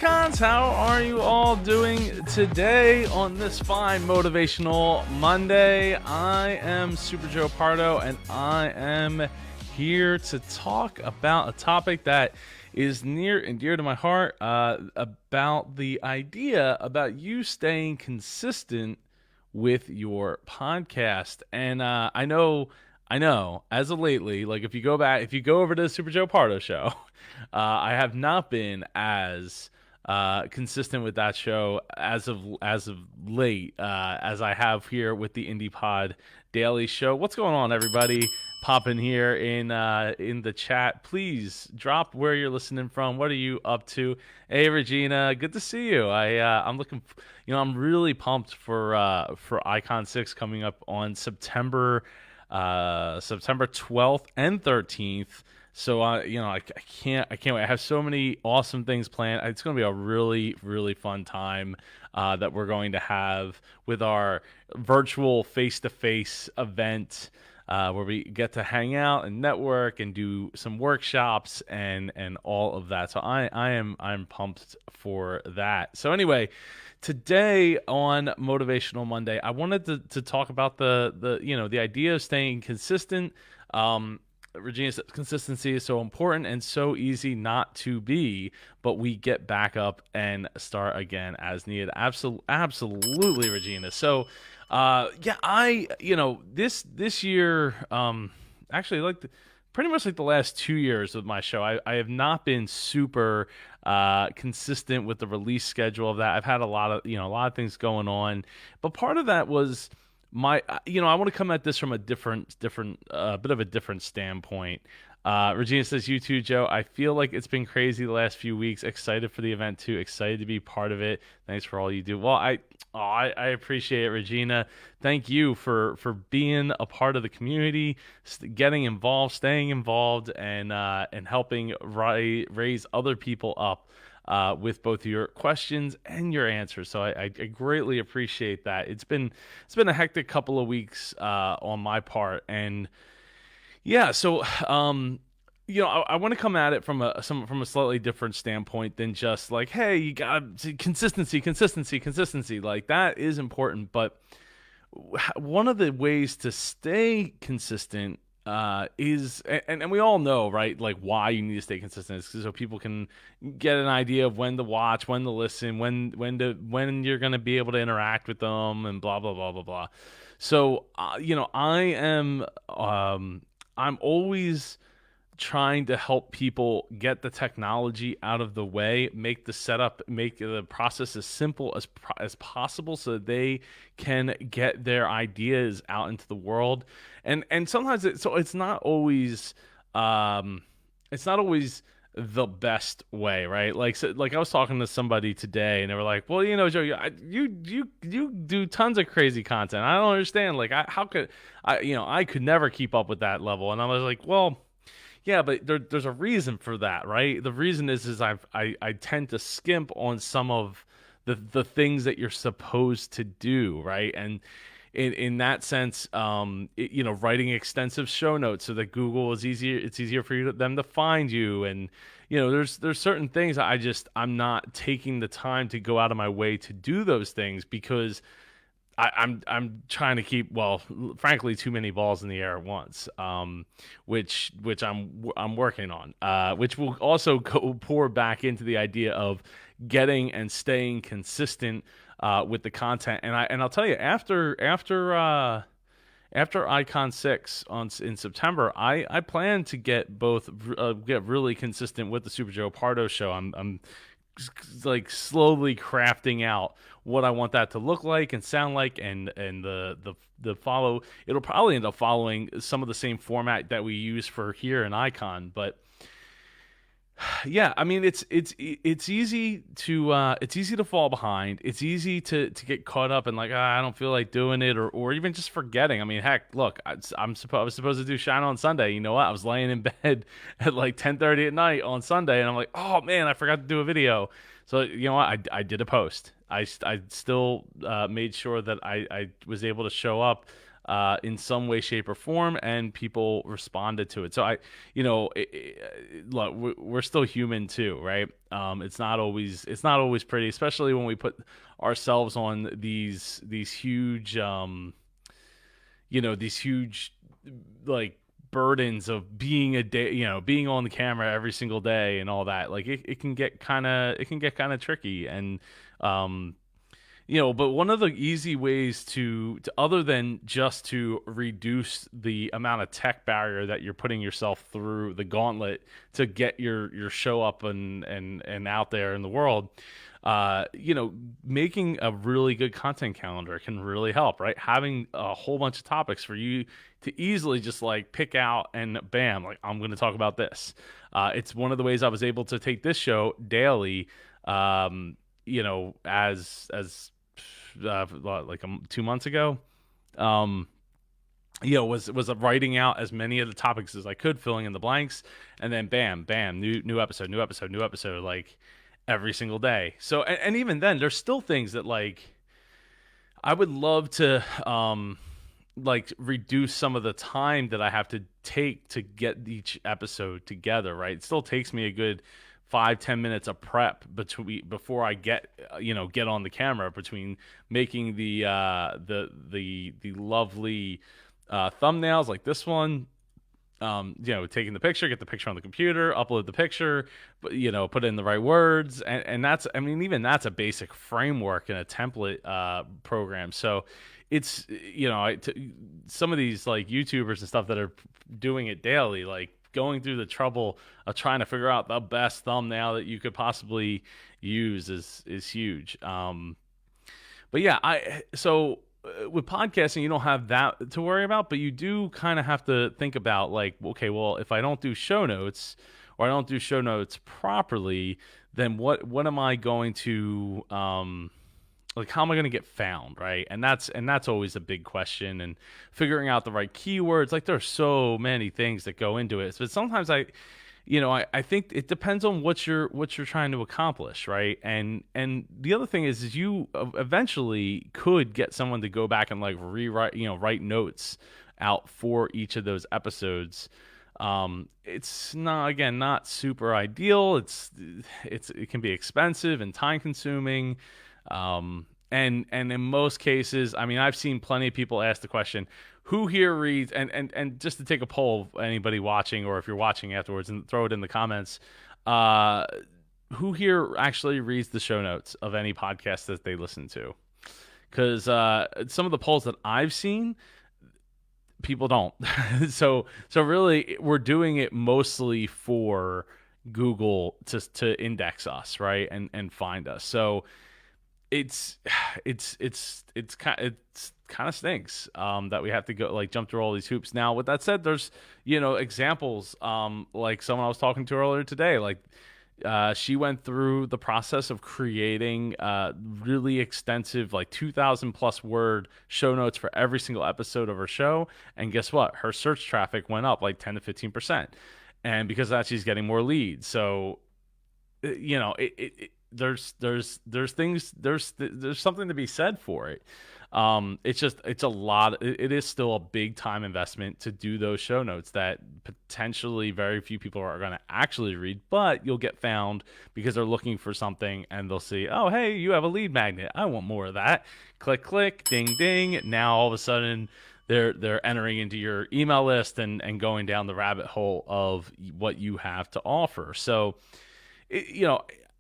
Icons, how are you all doing today on this fine motivational Monday? I am Super Joe Pardo, and I am here to talk about a topic that is near and dear to my heart, about the idea about you staying consistent with your podcast. And I know, as of lately, like if you go over to the Super Joe Pardo show, I have not been as consistent with that show as of late, as I have here with the Indie Pod Daily Show. What's going on, everybody? Pop in here in the chat. Please drop where you're listening from. What are you up to? Hey, Regina, good to see you. I'm looking, I'm really pumped for Icon 6 coming up on September 12th and 13th. So I can't wait. I have so many awesome things planned. It's going to be a really, really fun time that we're going to have with our virtual face-to-face event, where we get to hang out and network and do some workshops and all of that. So I'm pumped for that. So anyway, today on Motivational Monday, I wanted to talk about the idea of staying consistent. Regina said consistency is so important and so easy not to be, but we get back up and start again as needed. Absolutely, Regina. So, this year, actually, pretty much like the last 2 years of my show, I have not been super consistent with the release schedule of that. I've had a lot of things going on, but part of that was I want to come at this from a different bit of a different standpoint. Regina says, you too, Joe. I feel like it's been crazy the last few weeks. Excited for the event too. Excited to be part of it. Thanks for all you do. Well, I appreciate it, Regina. Thank you for being a part of the community, getting involved, staying involved, and helping raise other people up with both your questions and your answers. So I greatly appreciate that. It's been a hectic couple of weeks on my part, and yeah. So I want to come at it from a slightly different standpoint than just like, hey, you got consistency. Like that is important, but one of the ways to stay consistent is, and we all know, right, like why you need to stay consistent is so people can get an idea of when to watch, when to listen, when you're going to be able to interact with them, and blah blah blah blah blah. So I'm always trying to help people get the technology out of the way, make the process as simple as possible, so that they can get their ideas out into the world. And sometimes it's not always the best way, right? Like I was talking to somebody today, and they were like, "Well, Joe, you do tons of crazy content. I don't understand. Like, I could never keep up with that level." And I was like, "Well, yeah, but there's a reason for that, right? The reason is I tend to skimp on some of the things that you're supposed to do, right? And in that sense, writing extensive show notes so that Google it's easier for them to find you, and there's certain things I'm not taking the time to go out of my way to do those things because I'm trying to keep, well, frankly, too many balls in the air at once, which I'm working on, which will also pour back into the idea of getting and staying consistent with the content. And I'll tell you, after Icon 6 in September, I plan to get really consistent with the Super Joe Pardo show. I'm like slowly crafting out what I want that to look like and sound like, and the follow. It'll probably end up following some of the same format that we use for here in Icon, but yeah, I mean it's easy to fall behind. It's easy to get caught up and like, I don't feel like doing it, or even just forgetting. I mean, heck, look, I was supposed to do Shine on Sunday. You know what? I was laying in bed at like 10:30 at night on Sunday, and I'm like, oh man, I forgot to do a video. So you know what? I did a post. I still made sure that I was able to show up in some way, shape, or form, and people responded to it. So look, we're still human too, right? It's not always pretty, especially when we put ourselves on these huge these huge like burdens of being a day, being on the camera every single day and all that. Like it can get kind of tricky. And but one of the easy ways to other than just to reduce the amount of tech barrier that you're putting yourself through the gauntlet to get your show up and out there in the world, making a really good content calendar can really help, right? Having a whole bunch of topics for you to easily just like pick out and bam, like I'm going to talk about this. It's one of the ways I was able to take this show daily, as like 2 months ago, was writing out as many of the topics as I could, filling in the blanks, and then bam, bam, new episode, like every single day. So, and even then, there's still things that like I would love to like reduce some of the time that I have to take to get each episode together, right? It still takes me a good 5-10 minutes of prep before I get on the camera, between making the lovely thumbnails like this one, taking the picture, get the picture on the computer, upload the picture, but put in the right words, and that's, I mean, even that's a basic framework and a template program. So it's some of these like YouTubers and stuff that are doing it daily, like going through the trouble of trying to figure out the best thumbnail that you could possibly use is huge. But yeah, with podcasting, you don't have that to worry about, but you do kind of have to think about like, okay, well, if I don't do show notes, or I don't do show notes properly, then what am I going to like, how am I going to get found, right? And that's always a big question, and figuring out the right keywords. Like, there's so many things that go into it, but sometimes I think it depends on what you're trying to accomplish, right? And the other thing is you eventually could get someone to go back and like rewrite, write notes out for each of those episodes. It's not super ideal. It can be expensive and time consuming. And in most cases, I mean, I've seen plenty of people ask the question, who here reads, and just to take a poll of anybody watching, or if you're watching afterwards, and throw it in the comments, who here actually reads the show notes of any podcast that they listen to? Because some of the polls that I've seen, people don't. So really, we're doing it mostly for Google to index us, right, and find us. So it's kind of stinks that we have to go like jump through all these hoops. Now, with that said, there's examples, like someone I was talking to earlier today, like she went through the process of creating really extensive, like 2,000 plus word show notes for every single episode of her show, and guess what? Her search traffic went up like 10 to 15%, and because of that, she's getting more leads. So there's something to be said for it. It's a lot. It is still a big time investment to do those show notes that potentially very few people are going to actually read, but you'll get found because they're looking for something, and they'll see, oh, hey, you have a lead magnet. I want more of that. Click, click, ding, ding. Now all of a sudden they're entering into your email list and going down the rabbit hole of what you have to offer. So,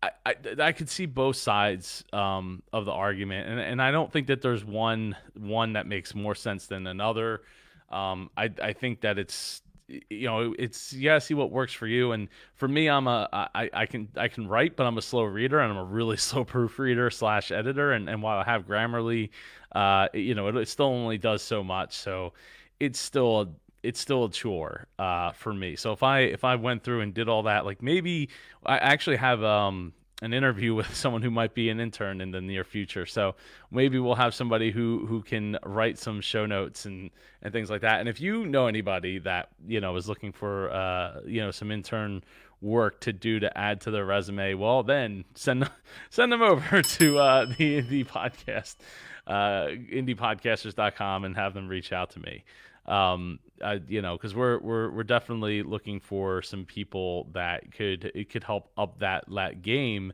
I could see both sides of the argument, and I don't think that there's one that makes more sense than another. I think that it's you gotta see what works for you. And for me, I can write, but I'm a slow reader, and I'm a really slow proofreader / editor. And while I have Grammarly, it still only does so much. So it's still a chore for me. So if I went through and did all that, like maybe I actually have an interview with someone who might be an intern in the near future. So maybe we'll have somebody who can write some show notes and things like that. And if you know anybody that is looking for some intern work to do to add to their resume, well, then send them over to the indie podcast, indiepodcasters.com, and have them reach out to me. Because we're definitely looking for some people that it could help up that game,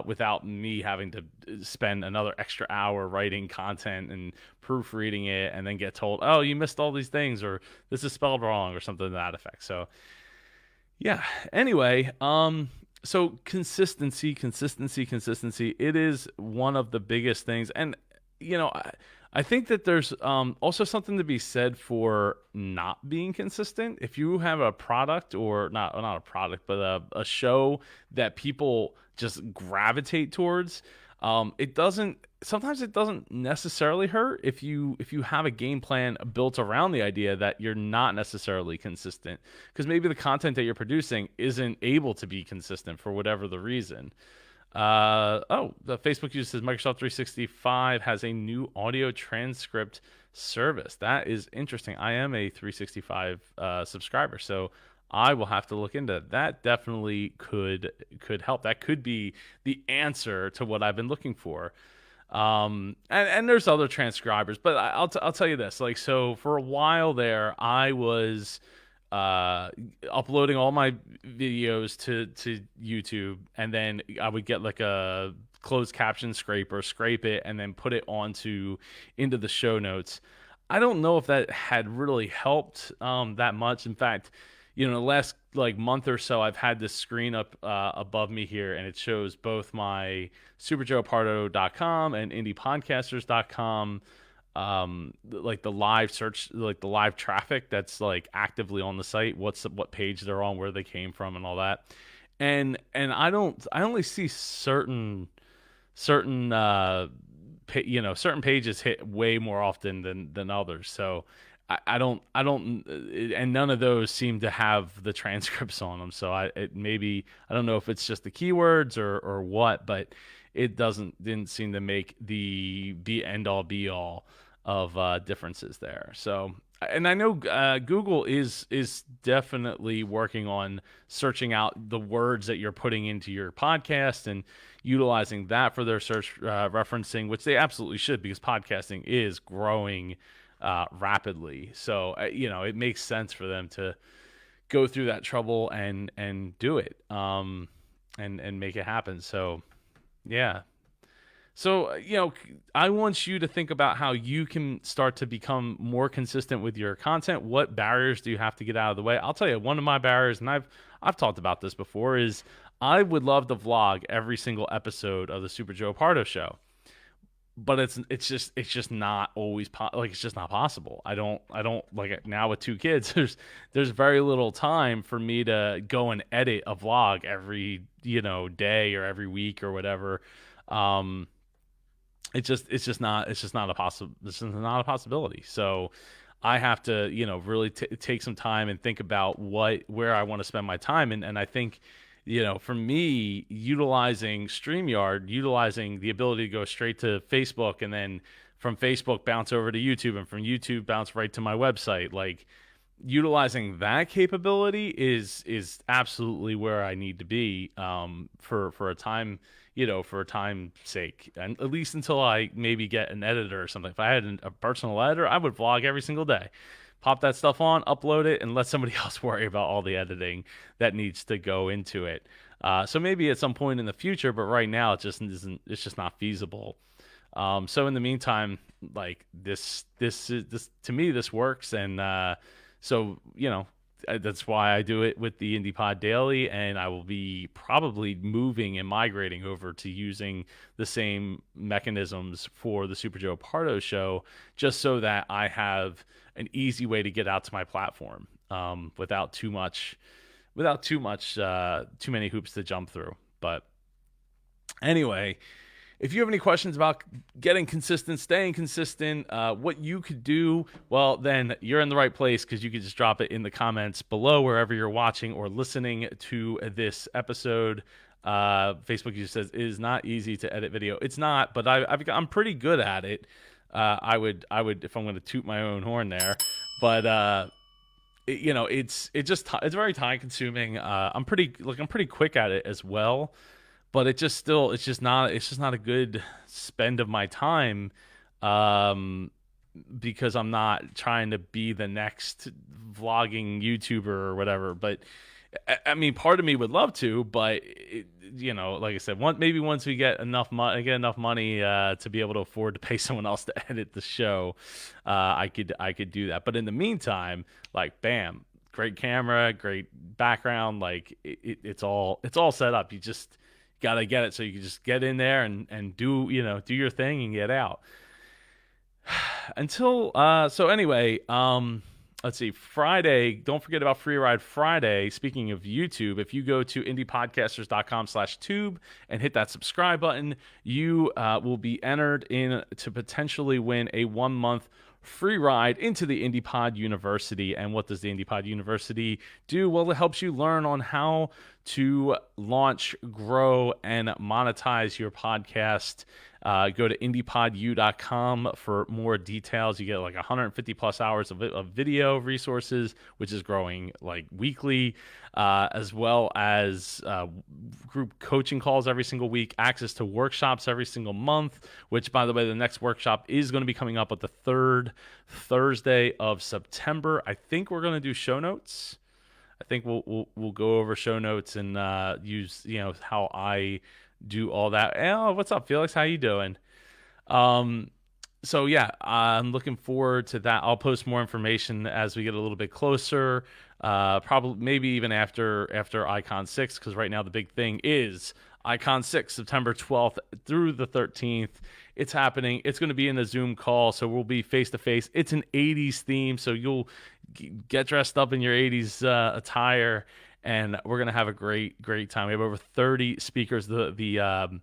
without me having to spend another extra hour writing content and proofreading it, and then get told, oh, you missed all these things, or this is spelled wrong, or something to that effect. So yeah. Anyway, so consistency. It is one of the biggest things, and I think that there's also something to be said for not being consistent. If you have a product, or not a product, but a show that people just gravitate towards, sometimes it doesn't necessarily hurt if you have a game plan built around the idea that you're not necessarily consistent, because maybe the content that you're producing isn't able to be consistent for whatever the reason. The Facebook user says Microsoft 365 has a new audio transcript service. That is interesting. I am a 365 subscriber, so I will have to look into that. That definitely could help. That could be the answer to what I've been looking for. And there's other transcribers, but I'll tell you this. Like, so for a while there, I was uploading all my videos to YouTube, and then I would get like a closed caption scraper, scrape it, and then put it into the show notes. I don't know if that had really helped that much. In fact, the last like month or so, I've had this screen up above me here, and it shows both my superjoepardo.com and indiepodcasters.com, like the live search, like the live traffic that's like actively on the site, what page they're on, where they came from, and all that. And I only see certain certain pages hit way more often than others. So I don't, and none of those seem to have the transcripts on them. So I don't know if it's just the keywords or what, but it didn't seem to make the end all be all of differences there. So, and I know Google is definitely working on searching out the words that you're putting into your podcast and utilizing that for their search referencing, which they absolutely should, because podcasting is growing rapidly. So it makes sense for them to go through that trouble and do it, and make it happen. So yeah. So, I want you to think about how you can start to become more consistent with your content. What barriers do you have to get out of the way? I'll tell you, one of my barriers, and I've talked about this before, is I would love to vlog every single episode of the Super Joe Pardo Show. But it's just not always it's just not possible. I don't like, now with 2 kids, there's very little time for me to go and edit a vlog every day or every week or whatever. It's just not a possibility. So I have to really take some time and think about where I want to spend my time, and I think for me, utilizing StreamYard, utilizing the ability to go straight to Facebook, and then from Facebook bounce over to YouTube, and from YouTube bounce right to my website, like utilizing that capability is absolutely where I need to be for a time, for a time's sake, and at least until I maybe get an editor or something. If I had a personal editor, I would vlog every single day, pop that stuff on, upload it, and let somebody else worry about all the editing that needs to go into it. So maybe at some point in the future, but right now it's just not feasible. So in the meantime, like this to me, this works. And so, that's why I do it with the Indie Pod Daily, and I will be probably moving and migrating over to using the same mechanisms for the Super Joe Pardo Show, just so that I have an easy way to get out to my platform without too many hoops to jump through. But anyway, if you have any questions about getting consistent, staying consistent, what you could do, well, then you're in the right place, because you can just drop it in the comments below wherever you're watching or listening to this episode. Facebook user says, it is not easy to edit video. It's not, but I'm pretty good at it. I would, if I'm going to toot my own horn there, but it's very time consuming. I'm pretty quick at it as well, but it's just not a good spend of my time. Um, because I'm not trying to be the next vlogging YouTuber or whatever. But I mean, part of me would love to, but like I said, maybe once we get enough money to be able to afford to pay someone else to edit the show, I could do that. But in the meantime, like, bam, great camera, great background, like it's all set up. You just gotta get it, so you can just get in there and do your thing and get out. So anyway, let's see, Friday, don't forget about Free Ride Friday. Speaking of YouTube, if you go to indiepodcasters.com/tube and hit that subscribe button, you will be entered in to potentially win a 1 month free ride into the IndiePod University. And what does the IndiePod University do? Well, it helps you learn on how to launch, grow, and monetize your podcast. Go to indiepodu.com for more details. You get like 150 plus hours of video resources, which is growing like weekly, as well as group coaching calls every single week, access to workshops every single month, which, by the way, the next workshop is going to be coming up at the third Thursday of September. I think we're going to do show notes. I think we'll go over show notes and use how I do all that. Oh, what's up, Felix? How you doing? So yeah, I'm looking forward to that. I'll post more information as we get a little bit closer. Probably maybe even after Icon 6, because right now the big thing is Icon 6, September 12th through the 13th. It's happening. It's going to be in a Zoom call, so we'll be face to face. It's an 80s theme, so you'll get dressed up in your 80s attire, and we're going to have a great time. We have over 30 speakers. The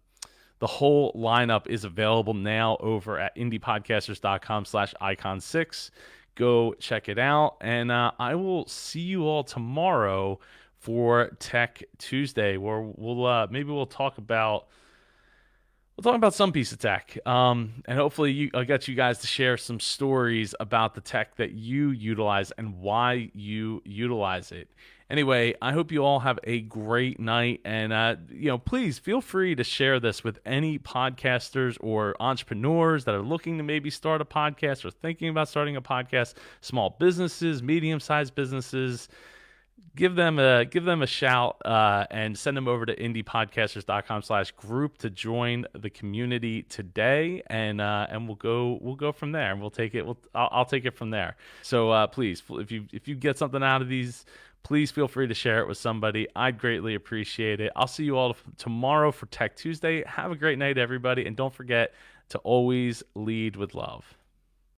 whole lineup is available now over at indiepodcasters.com/icon6. Go check it out, and I will see you all tomorrow for Tech Tuesday, where we'll talk about some piece of tech, and hopefully I'll get you guys to share some stories about the tech that you utilize and why you utilize it. Anyway, I hope you all have a great night, and please feel free to share this with any podcasters or entrepreneurs that are looking to maybe start a podcast or thinking about starting a podcast, small businesses, medium-sized businesses. Give them a shout and send them over to indiepodcasters.com/group to join the community today, and we'll go from there, and I'll take it from there. So please, if you get something out of these, please feel free to share it with somebody. I'd greatly appreciate it. I'll see you all tomorrow for Tech Tuesday. Have a great night, everybody, and don't forget to always lead with love.